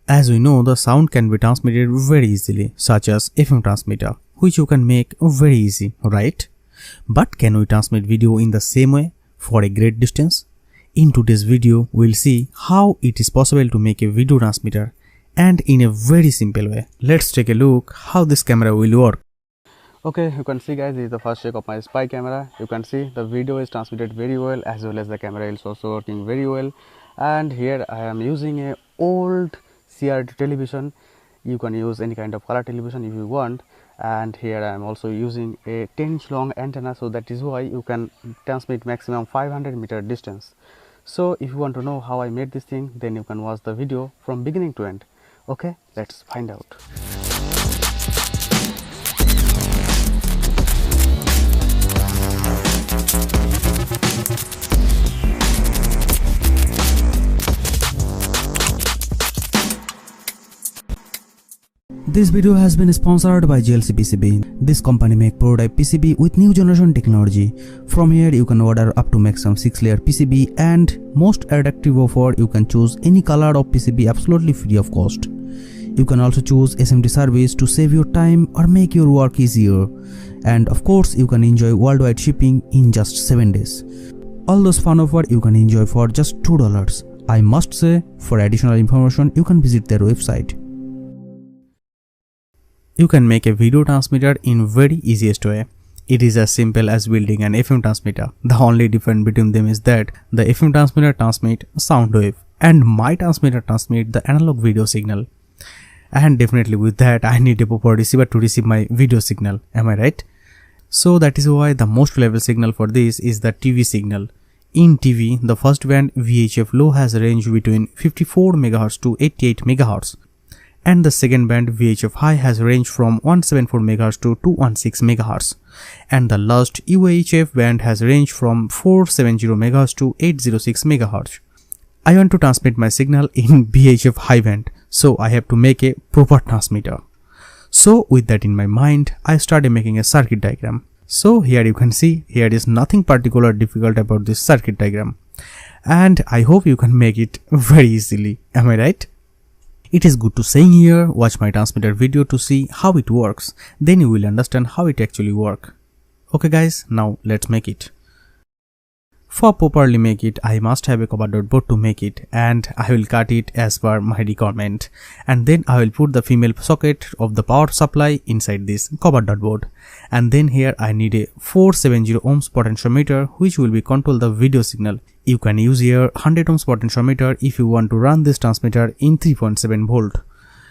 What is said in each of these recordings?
As we know, the sound can be transmitted very easily, such as FM transmitter, which you can make very easy, right? But can we transmit video in the same way for a great distance? In today's video, we'll see how it is possible to make a video transmitter and in a very simple way. Let's take a look how this camera will work. Okay, you can see guys, this is the first check of my spy camera. You can see the video is transmitted very well, as well as the camera is also working very well. And here I am using a old CRT television. You can use any kind of color television if you want. And here I am also using a 10-inch long antenna, so that is why you can transmit maximum 500-meter distance. So if you want to know how I made this thing, then you can watch the video from beginning to end. Okay, let's find out. This video has been sponsored by JLC PCB. This company make prototype PCB with new generation technology. From here you can order up to maximum 6-layer PCB, and most attractive offer, you can choose any color of PCB absolutely free of cost. You can also choose SMT service to save your time or make your work easier. And of course you can enjoy worldwide shipping in just 7 days. All those fun offer you can enjoy for just $2. I must say, for additional information you can visit their website. You can make a video transmitter in very easiest way. It is as simple as building an FM transmitter. The only difference between them is that the FM transmitter transmits sound wave and my transmitter transmits the analog video signal. And definitely with that I need a proper receiver to receive my video signal. Am I right? So that is why the most reliable signal for this is the TV signal. In TV, the first band VHF low has a range between 54 MHz to 88 MHz. And the second band VHF high has range from 174 MHz to 216 MHz. And the last UHF band has range from 470 MHz to 806 MHz. I want to transmit my signal in VHF high band, so I have to make a proper transmitter. So with that in my mind, I started making a circuit diagram. So here you can see, here is nothing particular difficult about this circuit diagram. And I hope you can make it very easily. Am I right? It is good to staying here, watch my transmitter video to see how it works. Then you will understand how it actually works. Okay guys, now let's make it. For properly make it, I must have a copper dot board to make it, and I will cut it as per my requirement. And then I will put the female socket of the power supply inside this copper dot board. And then here I need a 470 ohms potentiometer which will be control the video signal. You can use here 100 ohms potentiometer if you want to run this transmitter in 3.7 volt.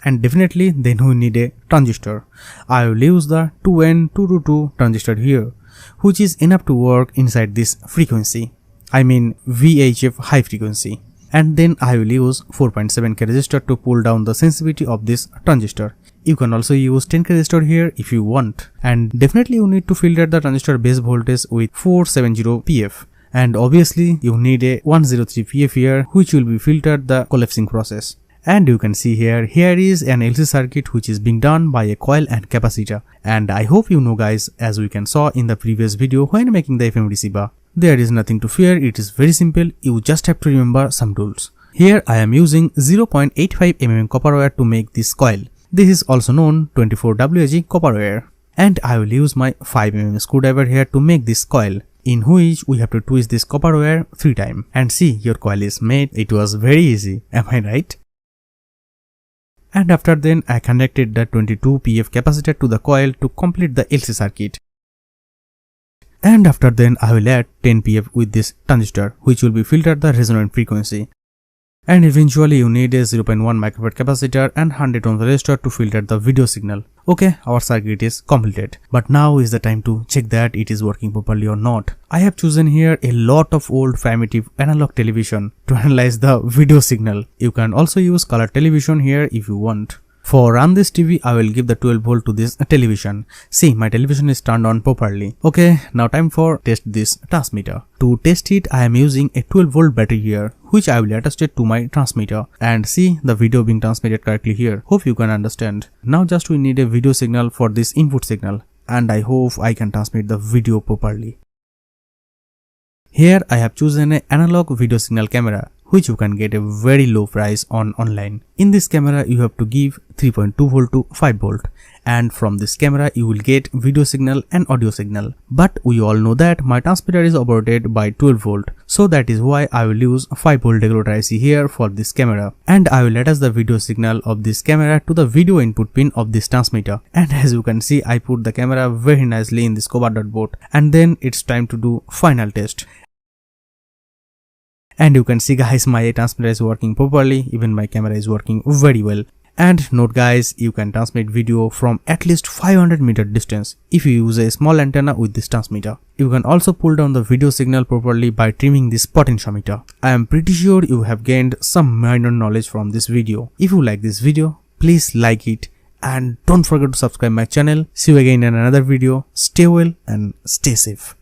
And definitely then we need a transistor. I will use the 2N222 transistor here, which is enough to work inside this frequency. I mean VHF high frequency. And then I will use 4.7K resistor to pull down the sensitivity of this transistor. You can also use 10K resistor here if you want. And definitely you need to filter the transistor base voltage with 470 PF. And obviously you need a 103 PF here, which will be filtered the collapsing process. And you can see here is an LC circuit which is being done by a coil and capacitor. And I hope you know guys, as we can saw in the previous video when making the FM receiver. There is nothing to fear, it is very simple, you just have to remember some rules. Here I am using 0.85 mm copper wire to make this coil. This is also known 24 WAG copper wire. And I will use my 5 mm screwdriver here to make this coil, in which we have to twist this copper wire 3 times. And see, your coil is made. It was very easy, am I right? And after then I connected the 22 PF capacitor to the coil to complete the LC circuit. And after then I will add 10 PF with this transistor, which will be filtered the resonant frequency. And eventually you need a 0.1 microfarad capacitor and 100 ohms resistor to filter the video signal. Okay, our circuit is completed. But now is the time to check that it is working properly or not. I have chosen here a lot of old primitive analog television to analyze the video signal. You can also use color television here if you want. For run this TV, I will give the 12 volt to this television. See, my television is turned on properly. Okay, now time for test this transmitter. To test it, I am using a 12 volt battery here, which I will attach it to my transmitter. And see the video being transmitted correctly here. Hope you can understand. Now just we need a video signal for this input signal. And I hope I can transmit the video properly. Here I have chosen an analog video signal camera, which you can get a very low price on online. In this camera you have to give 3.2 volt to 5 volt, and from this camera you will get video signal and audio signal. But we all know that my transmitter is operated by 12 volt, so that is why I will use 5 volt regulator IC here for this camera, and I will attach the video signal of this camera to the video input pin of this transmitter. And as you can see, I put the camera very nicely in this cover board, and then it's time to do final test. And you can see guys, my transmitter is working properly, even my camera is working very well. And note guys, you can transmit video from at least 500 meter distance if you use a small antenna with this transmitter. You can also pull down the video signal properly by trimming this potentiometer. I am pretty sure you have gained some minor knowledge from this video. If you like this video, please like it and don't forget to subscribe my channel. See you again in another video. Stay well and stay safe.